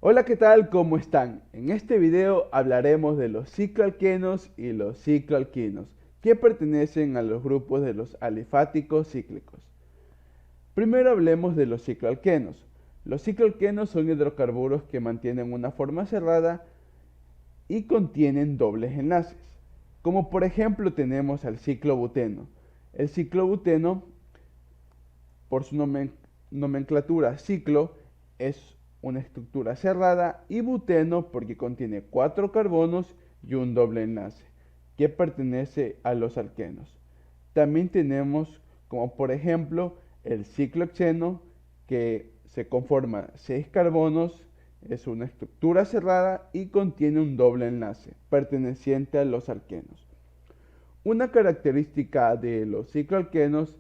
Hola, ¿qué tal? ¿Cómo están? En este video hablaremos de los cicloalquenos y los cicloalquinos, que pertenecen a los grupos de los alifáticos cíclicos. Primero hablemos de los cicloalquenos. Los cicloalquenos son hidrocarburos que mantienen una forma cerrada y contienen dobles enlaces. Como por ejemplo tenemos al ciclobuteno. El ciclobuteno, por su nomenclatura ciclo, es una estructura cerrada, y buteno porque contiene 4 carbonos y un doble enlace, que pertenece a los alquenos. También tenemos como por ejemplo el ciclohexeno, que se conforma 6 carbonos, es una estructura cerrada y contiene un doble enlace, perteneciente a los alquenos. Una característica de los cicloalquenos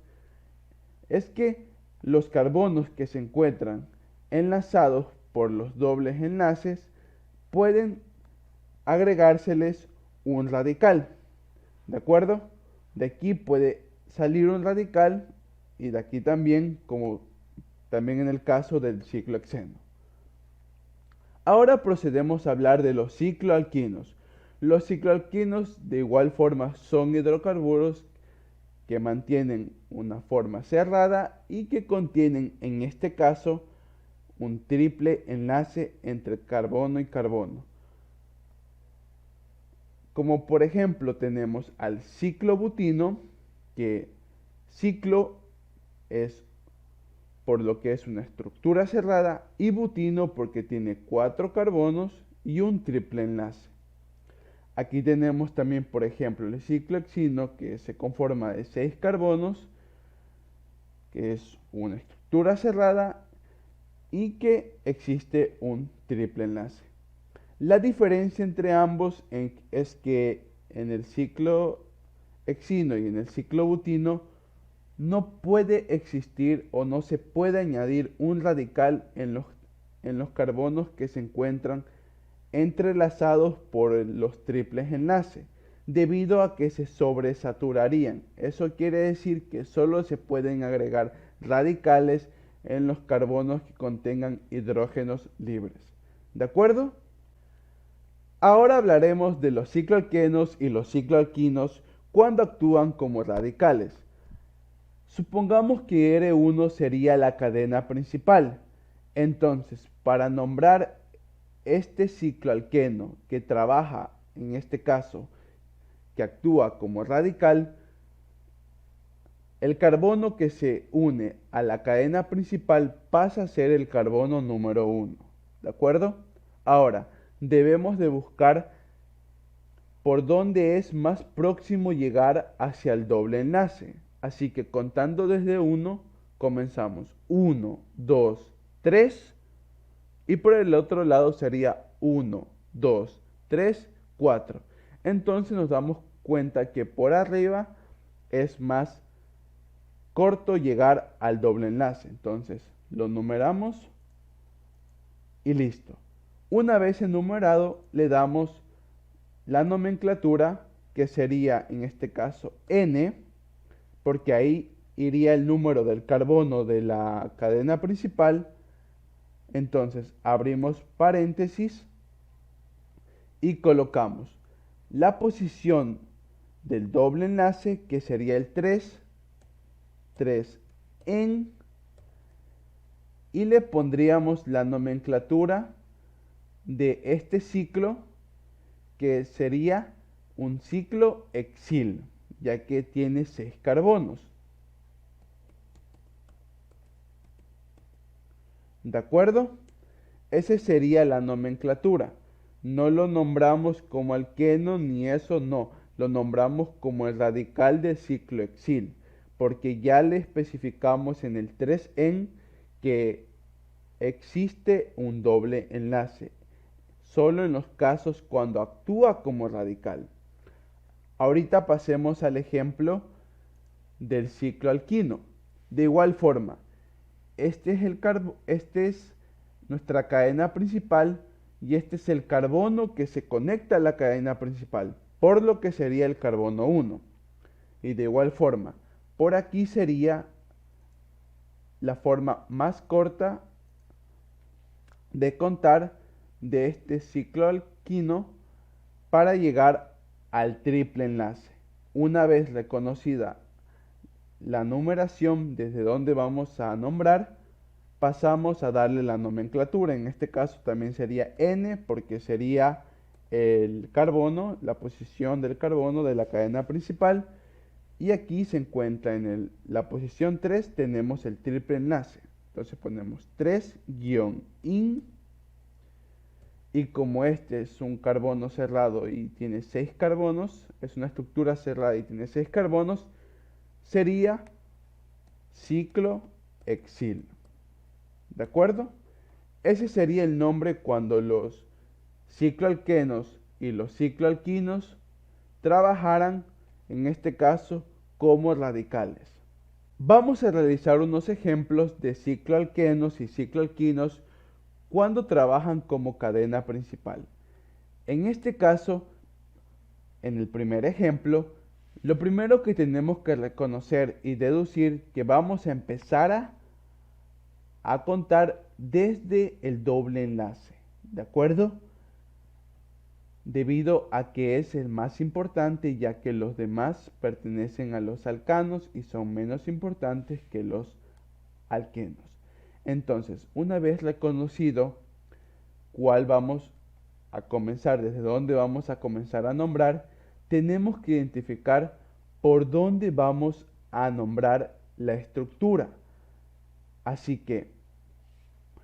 es que los carbonos que se encuentran enlazados por los dobles enlaces pueden agregárseles un radical, ¿de acuerdo? De aquí puede salir un radical y de aquí también, como también en el caso del ciclohexeno. Ahora procedemos a hablar de los cicloalquinos. Los cicloalquinos de igual forma son hidrocarburos que mantienen una forma cerrada y que contienen en este caso un triple enlace entre carbono y carbono. Como por ejemplo tenemos al ciclobutino, que ciclo es por lo que es una estructura cerrada, y butino porque tiene 4 carbonos y un triple enlace. Aquí tenemos también por ejemplo el ciclohexino, que se conforma de 6 carbonos, que es una estructura cerrada y que existe un triple enlace. La diferencia entre ambos es que en el ciclohexino y en el ciclobutino no puede existir o no se puede añadir un radical en los carbonos que se encuentran entrelazados por los triples enlaces, debido a que se sobresaturarían. Eso quiere decir que solo se pueden agregar radicales en los carbonos que contengan hidrógenos libres. ¿De acuerdo? Ahora hablaremos de los cicloalquenos y los cicloalquinos cuando actúan como radicales. Supongamos que R1 sería la cadena principal. Entonces, para nombrar este cicloalqueno que trabaja, en este caso, que actúa como radical, el carbono que se une a la cadena principal pasa a ser el carbono número 1. ¿De acuerdo? Ahora, debemos de buscar por dónde es más próximo llegar hacia el doble enlace. Así que contando desde 1, comenzamos 1, 2, 3, y por el otro lado sería 1, 2, 3, 4. Entonces nos damos cuenta que por arriba es más corto llegar al doble enlace. Entonces lo numeramos y listo. Una vez enumerado, le damos la nomenclatura, que sería en este caso N, porque ahí iría el número del carbono de la cadena principal. Entonces abrimos paréntesis y colocamos la posición del doble enlace, que sería el 3 en, y le pondríamos la nomenclatura de este ciclo, que sería un ciclo hexil, ya que tiene 6 carbonos. ¿De acuerdo? Esa sería la nomenclatura. No lo nombramos como alqueno ni eso, no. Lo nombramos como el radical del ciclohexil, porque ya le especificamos en el 3-en que existe un doble enlace, solo en los casos cuando actúa como radical. Ahorita pasemos al ejemplo del cicloalquino. De igual forma, este es nuestra cadena principal y este es el carbono que se conecta a la cadena principal, por lo que sería el carbono 1. Y de igual forma, por aquí sería la forma más corta de contar de este cicloalquino para llegar al triple enlace. Una vez reconocida la numeración desde donde vamos a nombrar, pasamos a darle la nomenclatura. En este caso también sería N, porque sería el carbono, la posición del carbono de la cadena principal. Y aquí se encuentra en la posición 3, tenemos el triple enlace. Entonces ponemos 3-IN. Y como este es un carbono cerrado y tiene 6 carbonos, es una estructura cerrada y tiene 6 carbonos, sería ciclohexil. ¿De acuerdo? Ese sería el nombre cuando los cicloalquenos y los cicloalquinos trabajaran, en este caso, como radicales. Vamos a realizar unos ejemplos de cicloalquenos y cicloalquinos cuando trabajan como cadena principal. En este caso, en el primer ejemplo, lo primero que tenemos que reconocer y deducir que vamos a empezar a contar desde el doble enlace, ¿de acuerdo? Debido a que es el más importante, ya que los demás pertenecen a los alcanos y son menos importantes que los alquenos. Entonces, una vez reconocido cuál vamos a comenzar, desde dónde vamos a comenzar a nombrar, tenemos que identificar por dónde vamos a nombrar la estructura. Así que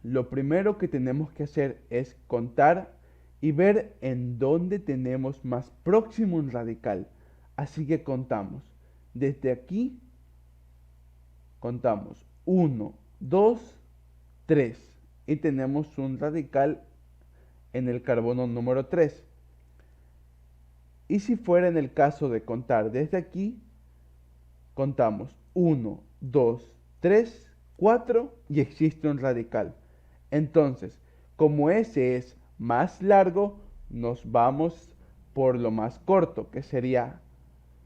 lo primero que tenemos que hacer es contar y ver en dónde tenemos más próximo un radical. Así que contamos. Desde aquí contamos 1, 2, 3 y tenemos un radical en el carbono número 3. Y si fuera en el caso de contar desde aquí, contamos 1, 2, 3, 4 y existe un radical. Entonces, como ese es más largo, nos vamos por lo más corto, que sería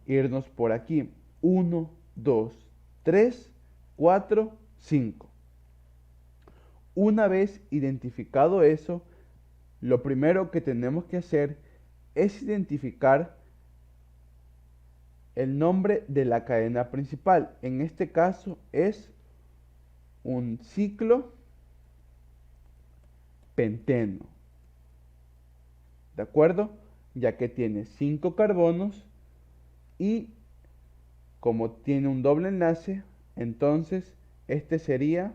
irnos por aquí. 1, 2, 3, 4, 5. Una vez identificado eso, lo primero que tenemos que hacer es identificar el nombre de la cadena principal. En este caso es un ciclo penteno. ¿De acuerdo? Ya que tiene 5 carbonos y como tiene un doble enlace, entonces este sería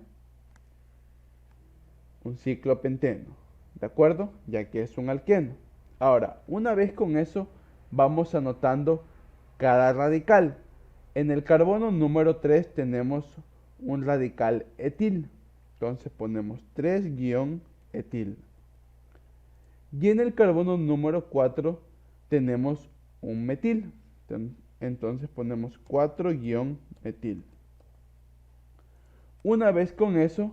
un ciclo penteno. ¿De acuerdo? Ya que es un alqueno. Ahora, una vez con eso, vamos anotando cada radical. En el carbono número 3 tenemos un radical etil. Entonces ponemos 3-etil. Y en el carbono número 4 tenemos un metil. Entonces ponemos 4-metil. Una vez con eso,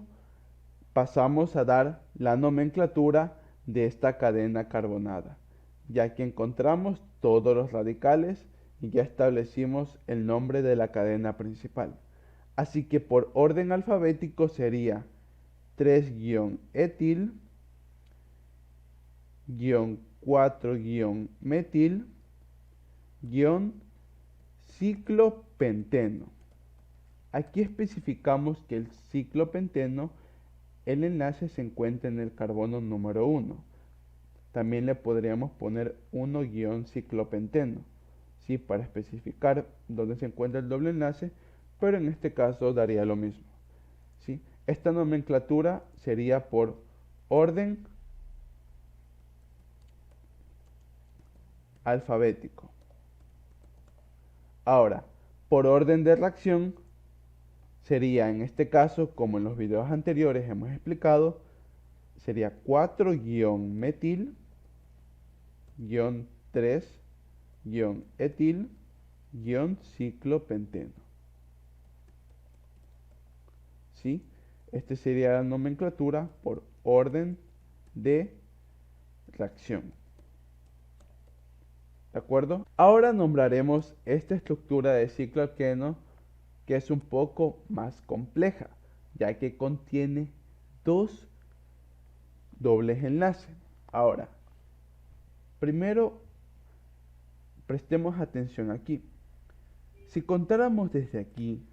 pasamos a dar la nomenclatura de esta cadena carbonada, ya que encontramos todos los radicales y ya establecimos el nombre de la cadena principal. Así que por orden alfabético sería 3-etil, 4-metil, ciclopenteno. Aquí especificamos que el ciclopenteno, el enlace se encuentra en el carbono número 1. También le podríamos poner 1-ciclopenteno, ¿sí? Para especificar dónde se encuentra el doble enlace, pero en este caso daría lo mismo, ¿sí? Esta nomenclatura sería por orden alfabético. Ahora, por orden de reacción, sería en este caso, como en los videos anteriores hemos explicado, sería 4-metil, 3-etil, ciclopenteno. ¿Sí? Esta sería la nomenclatura por orden de reacción. ¿De acuerdo? Ahora nombraremos esta estructura de cicloalqueno que es un poco más compleja, ya que contiene dos dobles enlaces. Ahora, primero prestemos atención aquí. Si contáramos desde aquí,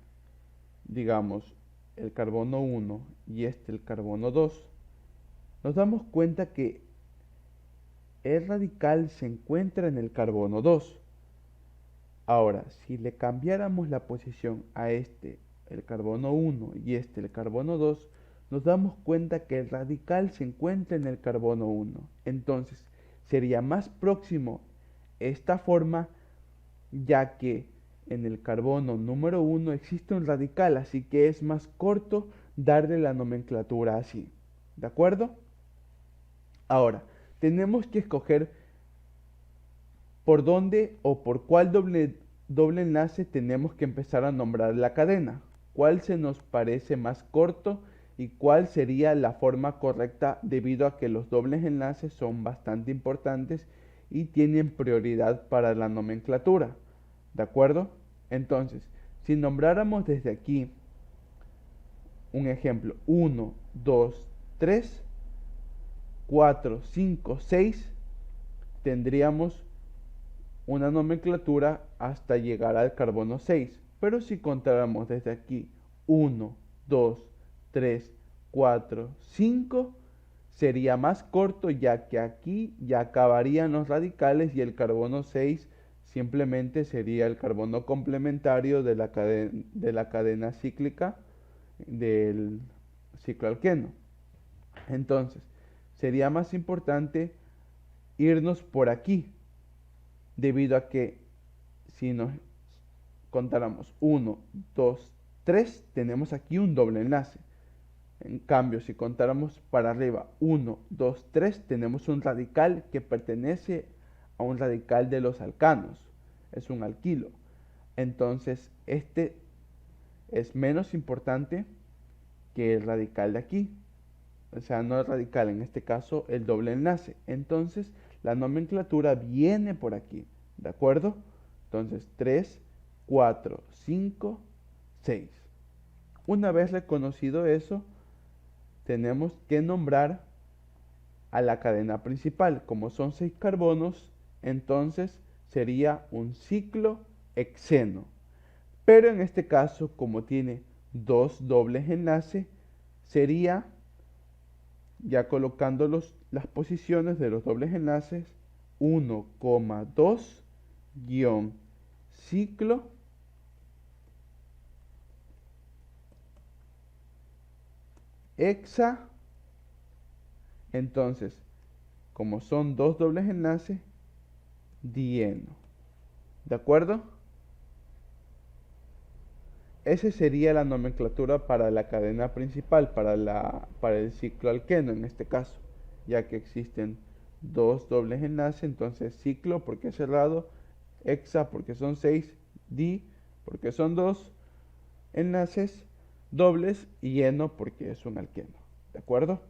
digamos, el carbono 1 y el carbono 2, nos damos cuenta que el radical se encuentra en el carbono 2. Ahora, si le cambiáramos la posición a el carbono 1 y el carbono 2, nos damos cuenta que el radical se encuentra en el carbono 1. Entonces, sería más próximo esta forma, ya que en el carbono número 1 existe un radical, así que es más corto darle la nomenclatura así. ¿De acuerdo? Ahora, tenemos que escoger por dónde o por cuál doble enlace tenemos que empezar a nombrar la cadena. ¿Cuál se nos parece más corto y cuál sería la forma correcta, debido a que los dobles enlaces son bastante importantes y tienen prioridad para la nomenclatura? ¿De acuerdo? Entonces, si nombráramos desde aquí un ejemplo: 1, 2, 3, 4, 5, 6, tendríamos una nomenclatura hasta llegar al carbono 6. Pero si contáramos desde aquí 1, 2, 3, 4, 5, sería más corto, ya que aquí ya acabarían los radicales y el carbono 6 simplemente sería el carbono complementario de la cadena cíclica del cicloalqueno. Entonces, sería más importante irnos por aquí, debido a que si nos contáramos 1, 2, 3, tenemos aquí un doble enlace. En cambio, si contáramos para arriba 1, 2, 3, tenemos un radical que pertenece a un radical de los alcanos, es un alquilo. Entonces, este es menos importante que el radical de aquí, o sea, no el radical, en este caso el doble enlace. Entonces, la nomenclatura viene por aquí, ¿de acuerdo? Entonces, 3, 4, 5, 6. Una vez reconocido eso, tenemos que nombrar a la cadena principal. Como son 6 carbonos, entonces sería un ciclohexeno. Pero en este caso, como tiene dos dobles enlaces, sería, ya colocando las posiciones de los dobles enlaces, 1,2 ciclo hexa. Entonces, como son dos dobles enlaces, dieno. ¿De acuerdo? Esa sería la nomenclatura para la cadena principal, para el cicloalqueno en este caso, ya que existen dos dobles enlaces. Entonces, ciclo porque es cerrado, hexa porque son 6, di porque son dos enlaces dobles y eno porque es un alqueno. ¿De acuerdo?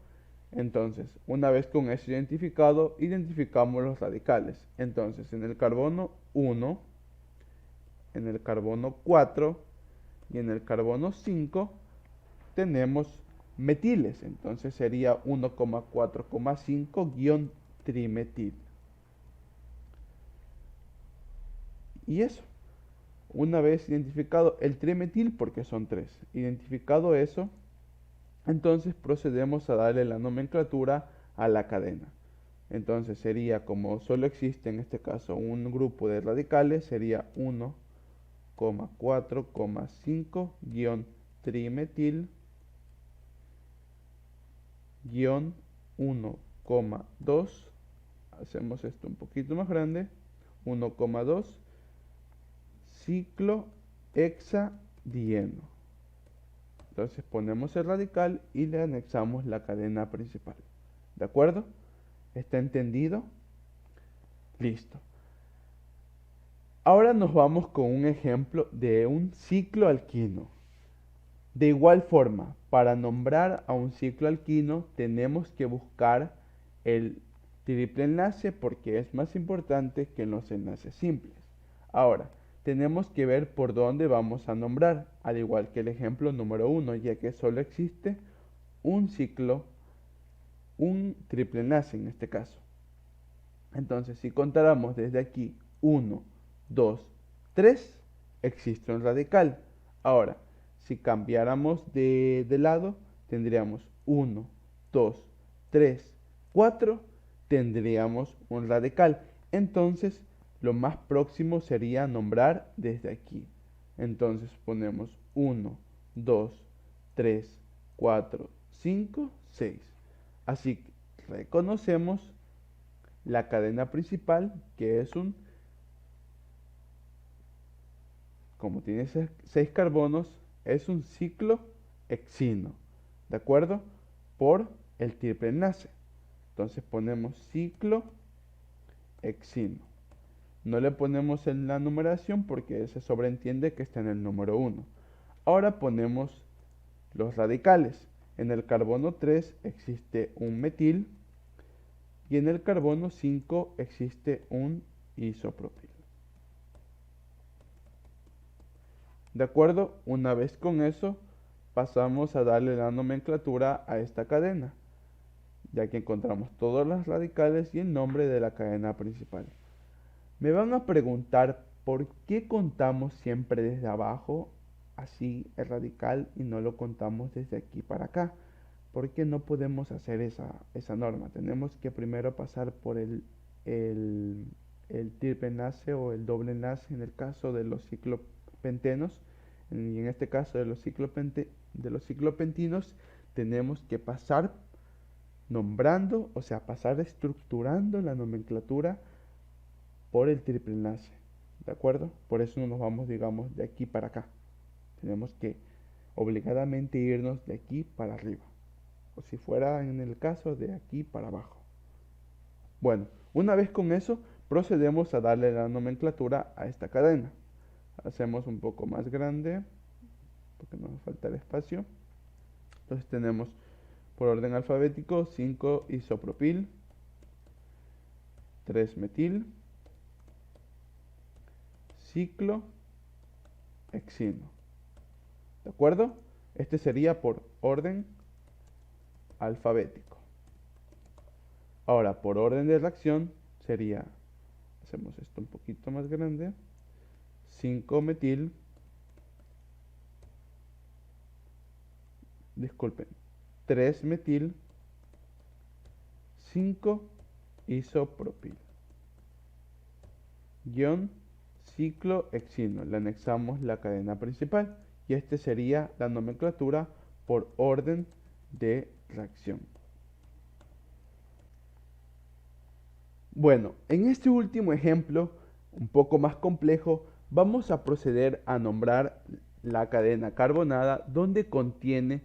Entonces, una vez con eso identificado, identificamos los radicales. Entonces, en el carbono 1, en el carbono 4 y en el carbono 5 tenemos metiles. Entonces sería 1,4,5-trimetil. Y eso, una vez identificado el trimetil, porque son 3, identificado eso, entonces procedemos a darle la nomenclatura a la cadena. Entonces sería, como solo existe en este caso un grupo de radicales, sería 1,4,5-trimetil 1,2, hacemos esto un poquito más grande, 1,2 ciclohexadieno. Entonces ponemos el radical y le anexamos la cadena principal. ¿De acuerdo? ¿Está entendido? Listo. Ahora nos vamos con un ejemplo de un cicloalquino. De igual forma, para nombrar a un cicloalquino tenemos que buscar el triple enlace, porque es más importante que en los enlaces simples. Ahora, tenemos que ver por dónde vamos a nombrar, al igual que el ejemplo número 1, ya que solo existe un un triple enlace en este caso. Entonces, si contáramos desde aquí 1, 2, 3, existe un radical. Ahora, si cambiáramos de lado, tendríamos 1, 2, 3, 4, tendríamos un radical. Entonces, lo más próximo sería nombrar desde aquí. Entonces ponemos 1, 2, 3, 4, 5, 6. Así que reconocemos la cadena principal, que es como tiene 6 carbonos, es un ciclo hexino, ¿de acuerdo? Por el triple enlace. Entonces ponemos ciclo hexino. No le ponemos en la numeración porque se sobreentiende que está en el número 1. Ahora ponemos los radicales. En el carbono 3 existe un metil y en el carbono 5 existe un isopropil. ¿De acuerdo? Una vez con eso, pasamos a darle la nomenclatura a esta cadena, ya que encontramos todos los radicales y el nombre de la cadena principal. Me van a preguntar por qué contamos siempre desde abajo, así el radical, y no lo contamos desde aquí para acá. ¿Por qué no podemos hacer esa norma? Tenemos que primero pasar por el triple enlace o el doble enlace en el caso de los ciclopentenos, y en este caso de los ciclopentinos tenemos que pasar nombrando, o sea, pasar estructurando la nomenclatura por el triple enlace, ¿de acuerdo? Por eso no nos vamos, digamos, de aquí para acá. Tenemos que obligadamente irnos de aquí para arriba, o si fuera en el caso de aquí para abajo. Bueno, una vez con eso, procedemos a darle la nomenclatura a esta cadena. Hacemos un poco más grande, porque nos falta el espacio. Entonces tenemos por orden alfabético 5 isopropil, 3 metil, ciclo hexino. ¿De acuerdo? Este sería por orden alfabético. Ahora, por orden de reacción sería, hacemos esto un poquito más grande, 5 metil, disculpen, 3 metil, 5 isopropil. Guión ciclo hexino. Le anexamos la cadena principal y este sería la nomenclatura por orden de reacción. Bueno, en este último ejemplo, un poco más complejo, vamos a proceder a nombrar la cadena carbonada donde contiene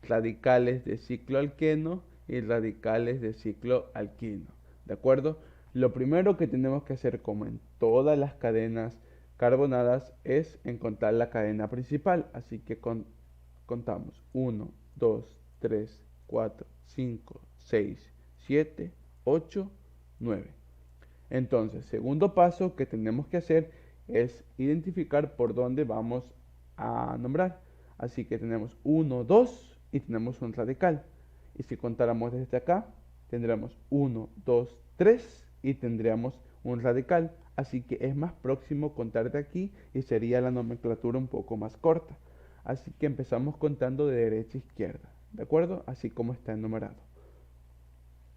radicales de cicloalqueno y radicales de cicloalquino. ¿De acuerdo? Lo primero que tenemos que hacer, como en todas las cadenas carbonadas, es encontrar la cadena principal. Así que contamos 1, 2, 3, 4, 5, 6, 7, 8, 9. Entonces, segundo paso que tenemos que hacer es identificar por dónde vamos a nombrar. Así que tenemos 1, 2 y tenemos un radical. Y si contáramos desde acá, tendremos 1, 2, 3 y tendríamos un radical. Así que es más próximo contar de aquí y sería la nomenclatura un poco más corta. Así que empezamos contando de derecha a izquierda, ¿de acuerdo? Así como está enumerado.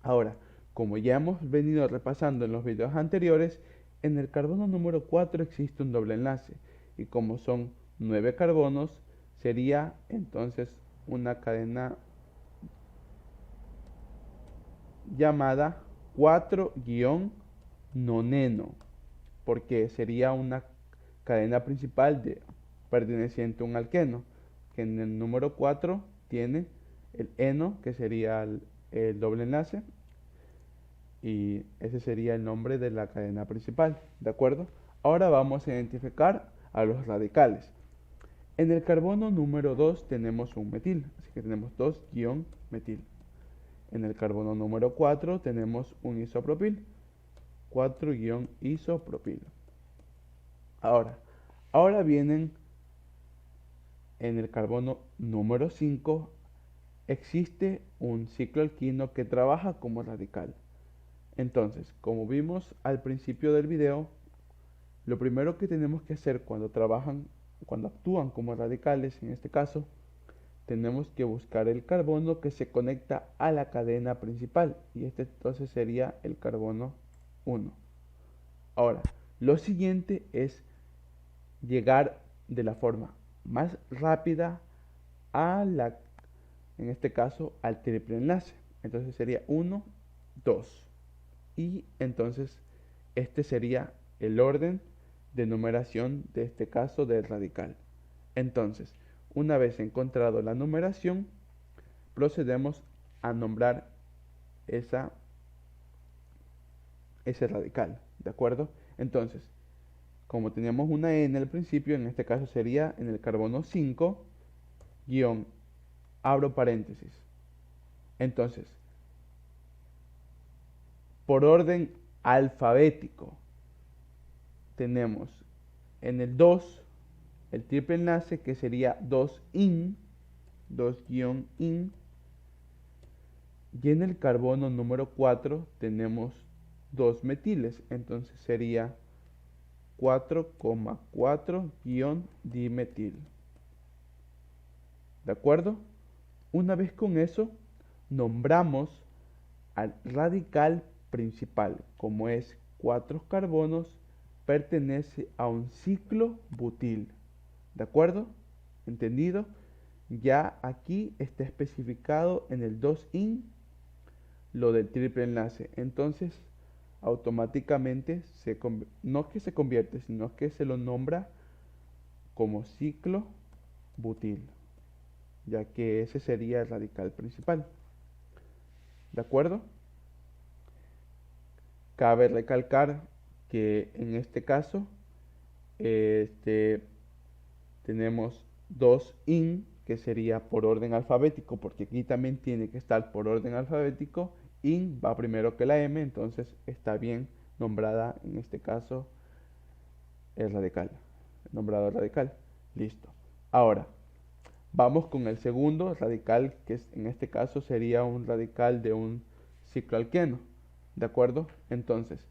Ahora, como ya hemos venido repasando en los videos anteriores, en el carbono número 4 existe un doble enlace y como son 9 carbonos, sería entonces una cadena llamada 4-noneno, porque sería una cadena principal perteneciente a un alqueno, que en el número 4 tiene el eno, que sería el doble enlace, y ese sería el nombre de la cadena principal, ¿de acuerdo? Ahora vamos a identificar a los radicales. En el carbono número 2 tenemos un metil, así que tenemos 2-metil. En el carbono número 4 tenemos un isopropil, 4-isopropil. Ahora vienen en el carbono número 5 existe un cicloalquino que trabaja como radical. Entonces, como vimos al principio del video, lo primero que tenemos que hacer cuando actúan como radicales, en este caso, tenemos que buscar el carbono que se conecta a la cadena principal, y este entonces sería el carbono 1. Ahora, lo siguiente es llegar de la forma más rápida en este caso, al triple enlace. Entonces sería 1, 2. Y entonces este sería el orden de numeración de este caso del radical. Entonces, una vez encontrado la numeración, procedemos a nombrar ese radical, ¿de acuerdo? Entonces, como teníamos una N al principio, en este caso sería en el carbono 5, guión, abro paréntesis. Entonces, por orden alfabético, tenemos en el 2 el triple enlace que sería 2-in, 2-in, y en el carbono número 4 tenemos 2 metiles, entonces sería 4,4-dimetil. ¿De acuerdo? Una vez con eso, nombramos al radical principal, como es 4 carbonos, pertenece a un ciclo butil. ¿De acuerdo? ¿Entendido? Ya aquí está especificado en el 2-in lo del triple enlace. Entonces, automáticamente, no es que se convierte, sino que se lo nombra como ciclo butil, ya que ese sería el radical principal. ¿De acuerdo? Cabe recalcar que en este caso tenemos 2-in, que sería por orden alfabético, porque aquí también tiene que estar por orden alfabético. In va primero que la M, entonces está bien nombrada en este caso el radical, nombrado radical. Listo. Ahora, vamos con el segundo radical, que en este caso sería un radical de un cicloalqueno. ¿De acuerdo? Entonces,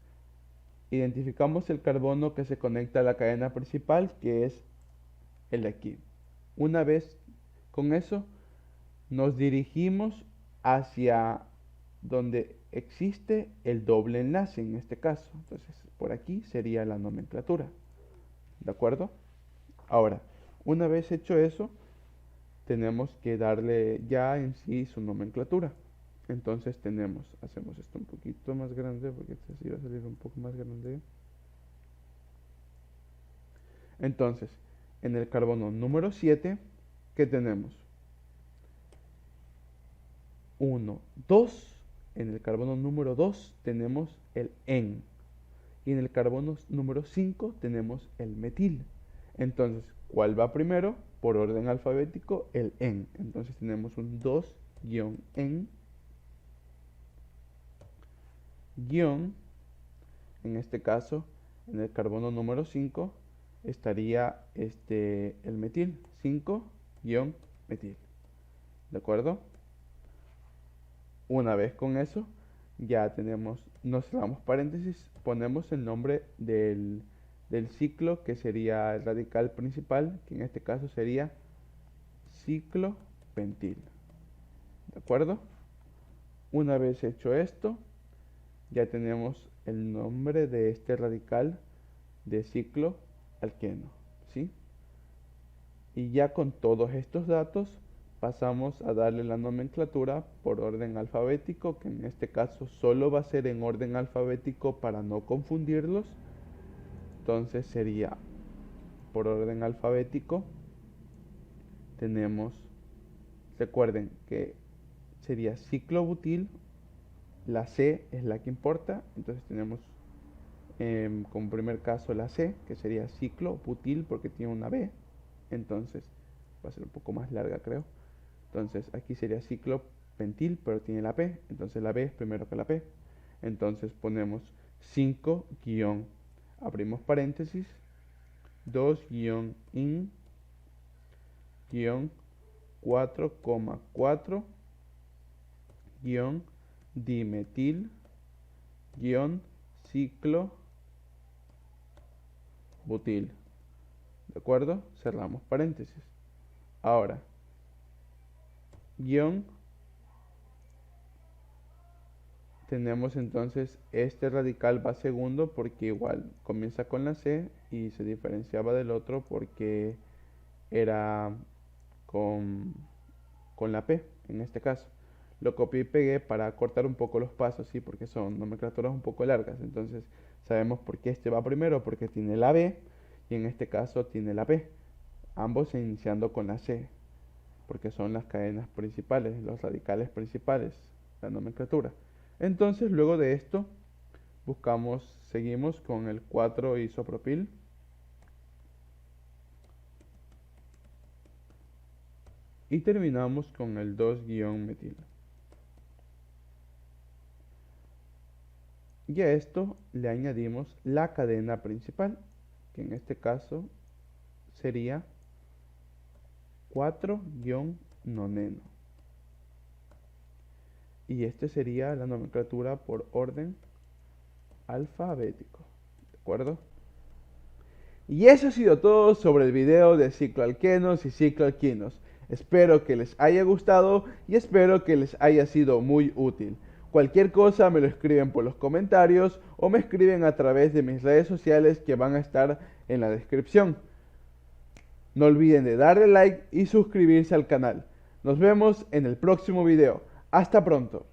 identificamos el carbono que se conecta a la cadena principal, que es el de aquí. Una vez con eso, nos dirigimos hacia donde existe el doble enlace en este caso. Entonces, por aquí sería la nomenclatura. ¿De acuerdo? Ahora, una vez hecho eso, tenemos que darle ya en sí su nomenclatura. Entonces hacemos esto un poquito más grande, porque este sí va a salir un poco más grande. Entonces, en el carbono número 7, ¿qué tenemos? 1, 2. En el carbono número 2 tenemos el en. Y en el carbono número 5 tenemos el metil. Entonces, ¿cuál va primero? Por orden alfabético, el en. Entonces tenemos un 2-en, guión, en este caso, en el carbono número 5 estaría el metil, 5-metil. ¿De acuerdo? Una vez con eso, ya nos cerramos paréntesis, ponemos el nombre del ciclo, que sería el radical principal, que en este caso sería ciclo pentil. ¿De acuerdo? Una vez hecho esto, ya tenemos el nombre de este radical de ciclo alqueno, ¿sí? Y ya con todos estos datos pasamos a darle la nomenclatura por orden alfabético, que en este caso solo va a ser en orden alfabético para no confundirlos. Entonces sería por orden alfabético, tenemos, recuerden que sería ciclobutil, la C es la que importa, entonces tenemos como primer caso la C, que sería ciclobutil porque tiene una B, entonces va a ser un poco más larga, creo. Entonces aquí sería ciclopentil, pero tiene la P, entonces la B es primero que la P. Entonces ponemos 5 abrimos paréntesis, 2-in 4,4 guión dimetil guión ciclo butil. ¿De acuerdo? Cerramos paréntesis. Ahora, guión, tenemos entonces este radical va segundo porque igual comienza con la C y se diferenciaba del otro porque era con la P en este caso. Lo copié y pegué para cortar un poco los pasos, ¿sí? Porque son nomenclaturas un poco largas. Entonces sabemos por qué este va primero, porque tiene la B y en este caso tiene la P. Ambos iniciando con la C, porque son las cadenas principales, los radicales principales, la nomenclatura. Entonces luego de esto seguimos con el 4-isopropil. Y terminamos con el 2-metil. Y a esto le añadimos la cadena principal, que en este caso sería 4-noneno. Y este sería la nomenclatura por orden alfabético. ¿De acuerdo? Y eso ha sido todo sobre el video de cicloalquenos y cicloalquinos. Espero que les haya gustado y espero que les haya sido muy útil. Cualquier cosa me lo escriben por los comentarios o me escriben a través de mis redes sociales que van a estar en la descripción. No olviden de darle like y suscribirse al canal. Nos vemos en el próximo video. Hasta pronto.